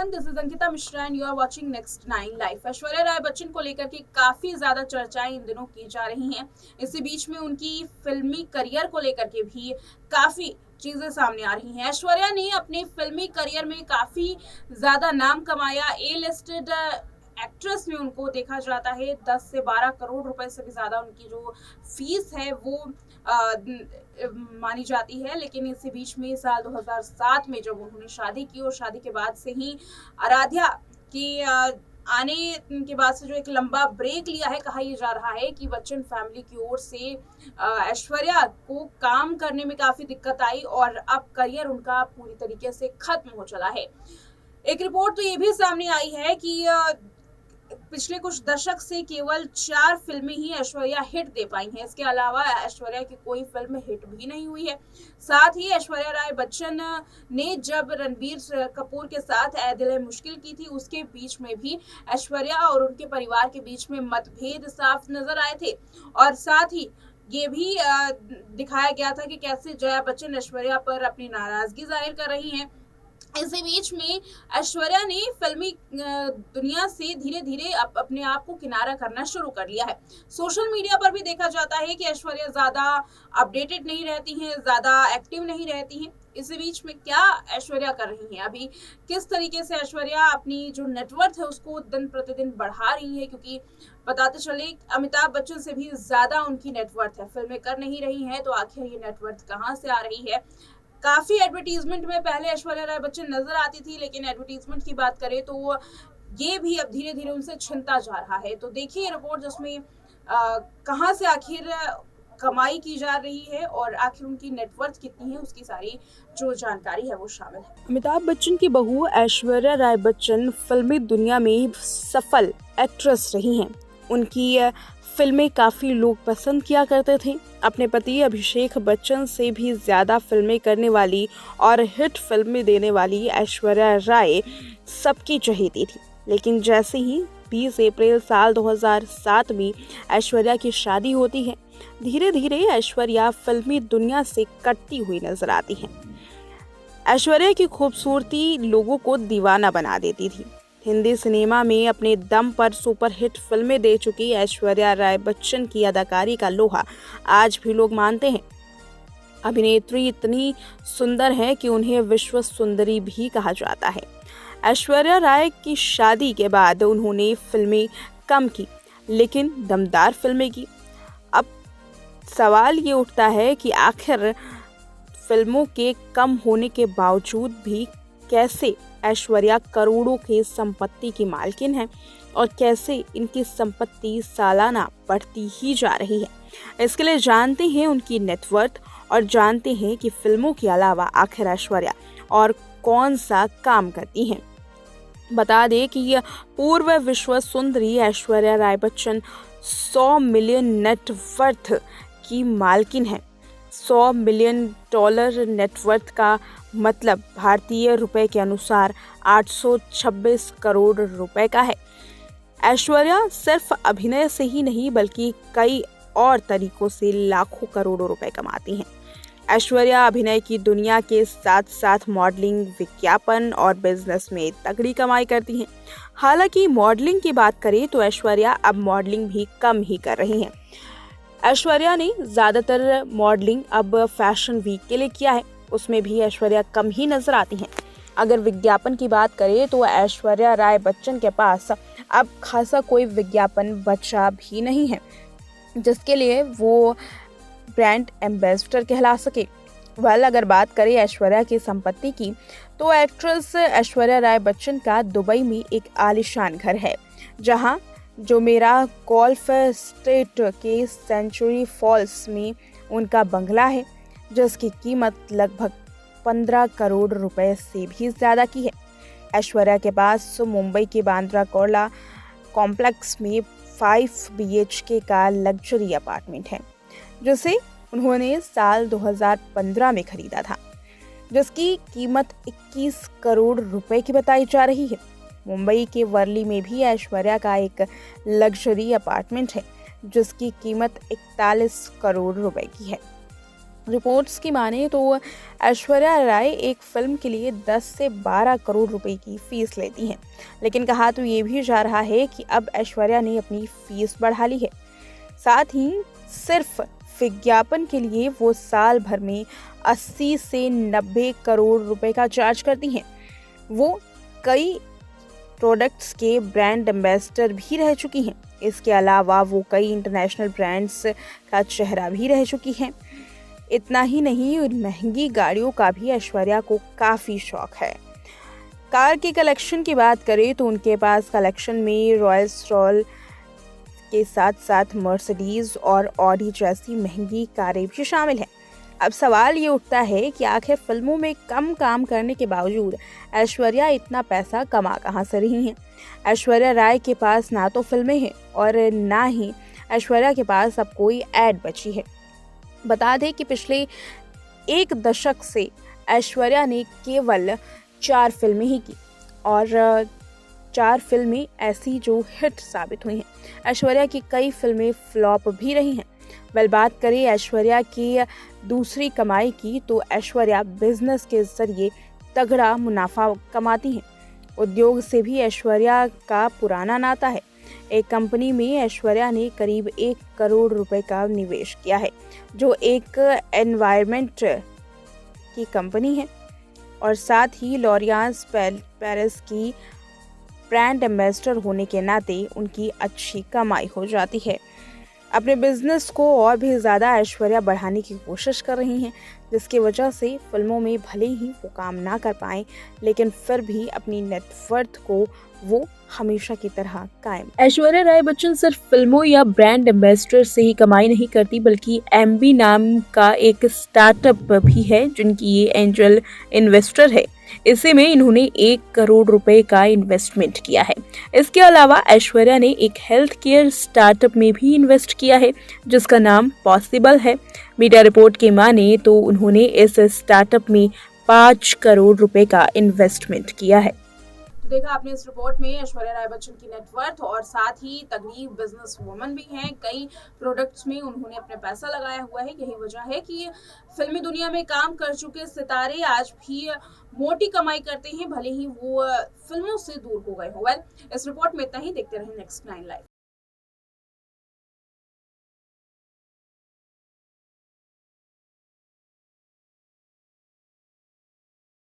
everyone, this is Ankita Mishra and you are watching Next 9 Live। Aishwarya Rai Bachchan को लेकर के काफी ज्यादा चर्चाएं इन दिनों की जा रही हैं। इसी बीच में उनकी फिल्मी करियर को लेकर के भी काफी चीजें सामने आ रही हैं। ऐश्वर्या ने अपने फिल्मी करियर में काफी ज्यादा नाम कमाया। ए लिस्टेड एक्ट्रेस में उनको देखा जाता है। 10 से 12 करोड़ रुपए से भी ज्यादा उनकी जो फीस है वो मानी जाती है। लेकिन इसी बीच में साल 2007 में जब उन्होंने शादी की और शादी के बाद से ही आराध्या की आने के बाद से जो एक लंबा ब्रेक लिया है, कहा यह जा रहा है कि बच्चन फैमिली की ओर से ऐश्वर्या को काम करने में काफी दिक्कत आई और अब करियर उनका पूरी तरीके से खत्म हो चला है। एक रिपोर्ट तो ये भी सामने आई है कि पिछले कुछ दशक से केवल 4 फिल्में ही ऐश्वर्या हिट दे पाई हैं। इसके अलावा ऐश्वर्या की कोई फिल्म हिट भी नहीं हुई है। साथ ही ऐश्वर्या राय बच्चन ने जब रणबीर कपूर के साथ ऐ दिल है मुश्किल की थी, उसके बीच में भी ऐश्वर्या और उनके परिवार के बीच में मतभेद साफ नजर आए थे। और साथ ही ये भी दिखाया गया था कि कैसे जया बच्चन ऐश्वर्या पर अपनी नाराजगी जाहिर कर रही हैं। इसी बीच में ऐश्वर्या ने फिल्मी दुनिया से धीरे धीरे अपने आप को किनारा करना शुरू कर लिया है। सोशल मीडिया पर भी देखा जाता है कि ऐश्वर्या ज्यादा अपडेटेड नहीं रहती हैं, ज्यादा एक्टिव नहीं रहती हैं। इसी बीच में क्या ऐश्वर्या कर रही हैं, अभी किस तरीके से ऐश्वर्या अपनी जो नेटवर्थ है उसको दिन प्रतिदिन बढ़ा रही है, क्योंकि बताते चले अमिताभ बच्चन से भी ज्यादा उनकी नेटवर्थ है। फिल्में कर नहीं रही हैं तो आखिर ये नेटवर्थ कहाँ से आ रही है। काफी एडवर्टीजमेंट में पहले ऐश्वर्या राय बच्चन नजर आती थी, लेकिन एडवर्टीजमेंट की बात करें तो ये भी अब धीरे धीरे उनसे छिनता जा रहा है। तो देखिए रिपोर्ट जिसमें कहां से आखिर कमाई की जा रही है और आखिर उनकी नेटवर्थ कितनी है, उसकी सारी जो जानकारी है वो शामिल है। अमिताभ बच्चन की बहू ऐश्वर्या राय बच्चन फिल्मी दुनिया में सफल एक्ट्रेस रही हैं। उनकी फिल्में काफ़ी लोग पसंद किया करते थे। अपने पति अभिषेक बच्चन से भी ज़्यादा फिल्में करने वाली और हिट फिल्में देने वाली ऐश्वर्या राय सबकी चहेती थी। लेकिन जैसे ही 20 अप्रैल साल 2007 में ऐश्वर्या की शादी होती है, धीरे धीरे ऐश्वर्या फिल्मी दुनिया से कटती हुई नजर आती हैं। ऐश्वर्या की खूबसूरती लोगों को दीवाना बना देती थी। हिंदी सिनेमा में अपने दम पर सुपरहिट फिल्में दे चुकी ऐश्वर्या राय बच्चन की अदाकारी का लोहा आज भी लोग मानते हैं। अभिनेत्री इतनी सुंदर है कि उन्हें विश्व सुंदरी भी कहा जाता है। ऐश्वर्या राय की शादी के बाद उन्होंने फिल्में कम की, लेकिन दमदार फिल्में की। अब सवाल ये उठता है कि आखिर फिल्मों के कम होने के बावजूद भी कैसे ऐश्वर्या करोड़ों की संपत्ति की मालकिन है और कैसे इनकी संपत्ति सालाना बढ़ती ही जा रही है। इसके लिए जानते हैं उनकी नेटवर्थ और जानते हैं कि फिल्मों के अलावा आखिर ऐश्वर्या और कौन सा काम करती हैं। बता दें कि पूर्व विश्व सुंदरी ऐश्वर्या राय बच्चन 100 मिलियन नेटवर्थ की मालकिन है। $100 मिलियन नेटवर्थ का मतलब भारतीय रुपए के अनुसार 826 करोड़ रुपए का है। ऐश्वर्या सिर्फ अभिनय से ही नहीं बल्कि कई और तरीकों से लाखों करोड़ों रुपए कमाती हैं। ऐश्वर्या अभिनय की दुनिया के साथ साथ मॉडलिंग, विज्ञापन और बिजनेस में तगड़ी कमाई करती हैं। हालांकि मॉडलिंग की बात करें तो ऐश्वर्या अब मॉडलिंग भी कम ही कर रही हैं। ऐश्वर्या ने ज़्यादातर मॉडलिंग अब फैशन वीक के लिए किया है, उसमें भी ऐश्वर्या कम ही नजर आती हैं। अगर विज्ञापन की बात करें तो ऐश्वर्या राय बच्चन के पास अब खासा कोई विज्ञापन बचा भी नहीं है जिसके लिए वो ब्रांड एम्बेसडर कहला सके। अगर बात करें ऐश्वर्या की संपत्ति की तो एक्ट्रेस ऐश्वर्या राय बच्चन का दुबई में एक आलीशान घर है, जहां जो मेरा गोल्फ स्टेट के सेंचुरी फॉल्स में उनका बंगला है, जिसकी कीमत लगभग 15 करोड़ रुपए से भी ज़्यादा की है। ऐश्वर्या के पास मुंबई के बांद्रा कुर्ला कॉम्प्लेक्स में 5 BHK का लग्जरी अपार्टमेंट है, जिसे उन्होंने साल 2015 में खरीदा था, जिसकी कीमत 21 करोड़ रुपए की बताई जा रही है। मुंबई के वर्ली में भी ऐश्वर्या का एक लग्जरी अपार्टमेंट है, जिसकी कीमत 41 करोड़ रुपए की है। रिपोर्ट्स की माने तो ऐश्वर्या राय एक फिल्म के लिए 10 से 12 करोड़ रुपए की फीस लेती हैं, लेकिन कहा तो ये भी जा रहा है कि अब ऐश्वर्या ने अपनी फीस बढ़ा ली है। साथ ही सिर्फ विज्ञापन के लिए वो साल भर में 80 से 90 करोड़ रुपए का चार्ज करती हैं। वो कई प्रोडक्ट्स के ब्रांड एम्बेसडर भी रह चुकी हैं। इसके अलावा वो कई इंटरनेशनल ब्रांड्स का चेहरा भी रह चुकी हैं। इतना ही नहीं, महंगी गाड़ियों का भी ऐश्वर्या को काफ़ी शौक है। कार के कलेक्शन की बात करें तो उनके पास कलेक्शन में रॉयल्स रॉयल के साथ साथ मर्सिडीज और ऑडी जैसी महंगी कारें भी शामिल हैं। अब सवाल ये उठता है कि आखिर फिल्मों में कम काम करने के बावजूद ऐश्वर्या इतना पैसा कमा कहाँ से रही हैं। ऐश्वर्या राय के पास ना तो फिल्में हैं और ना ही ऐश्वर्या के पास अब कोई ऐड बची है। बता दें कि पिछले एक दशक से ऐश्वर्या ने केवल 4 फिल्में ही की और 4 फिल्में ऐसी जो हिट साबित हुई हैं। ऐश्वर्या की कई फिल्में फ्लॉप भी रही हैं। बात करें ऐश्वर्या की दूसरी कमाई की तो ऐश्वर्या बिजनेस के जरिए तगड़ा मुनाफा कमाती हैं। उद्योग से भी ऐश्वर्या का पुराना नाता है। एक कंपनी में ऐश्वर्या ने करीब 1 करोड़ रुपए का निवेश किया है, जो एक एनवायरनमेंट की कंपनी है और साथ ही लॉरियांस पेरिस की ब्रांड एम्बेसडर होने के नाते उनकी अच्छी कमाई हो जाती है। अपने बिजनेस को और भी ज़्यादा ऐश्वर्या बढ़ाने की कोशिश कर रही हैं, जिसकी वजह से फिल्मों में भले ही वो काम ना कर पाएं, लेकिन फिर भी अपनी नेटवर्थ को वो हमेशा की तरह कायम। ऐश्वर्या राय बच्चन सिर्फ फिल्मों या ब्रांड एम्बेसडर से ही कमाई नहीं करती, बल्कि एमबी नाम का एक स्टार्टअप भी है जिनकी ये एंजल इन्वेस्टर है। इसी में इन्होंने 1 करोड़ रुपए का इन्वेस्टमेंट किया है। इसके अलावा ऐश्वर्या ने एक हेल्थ केयर स्टार्टअप में भी इन्वेस्ट किया है, जिसका नाम पॉसिबल है। मीडिया रिपोर्ट के माने तो उन्होंने इस स्टार्टअप में 5 करोड़ रुपए का इन्वेस्टमेंट किया है। देखा आपने इस रिपोर्ट में ऐश्वर्या राय बच्चन की नेटवर्थ और साथ ही तगड़ी बिजनेस वुमन भी हैं। कई प्रोडक्ट्स में उन्होंने अपने पैसा लगाया हुआ है। यही वजह है कि फिल्मी दुनिया में काम कर चुके सितारे आज भी मोटी कमाई करते हैं, भले ही वो फिल्मों से दूर हो गए हो। इस रिपोर्ट में इतना ही। देखते रहें नेक्स्ट 9 लाइव।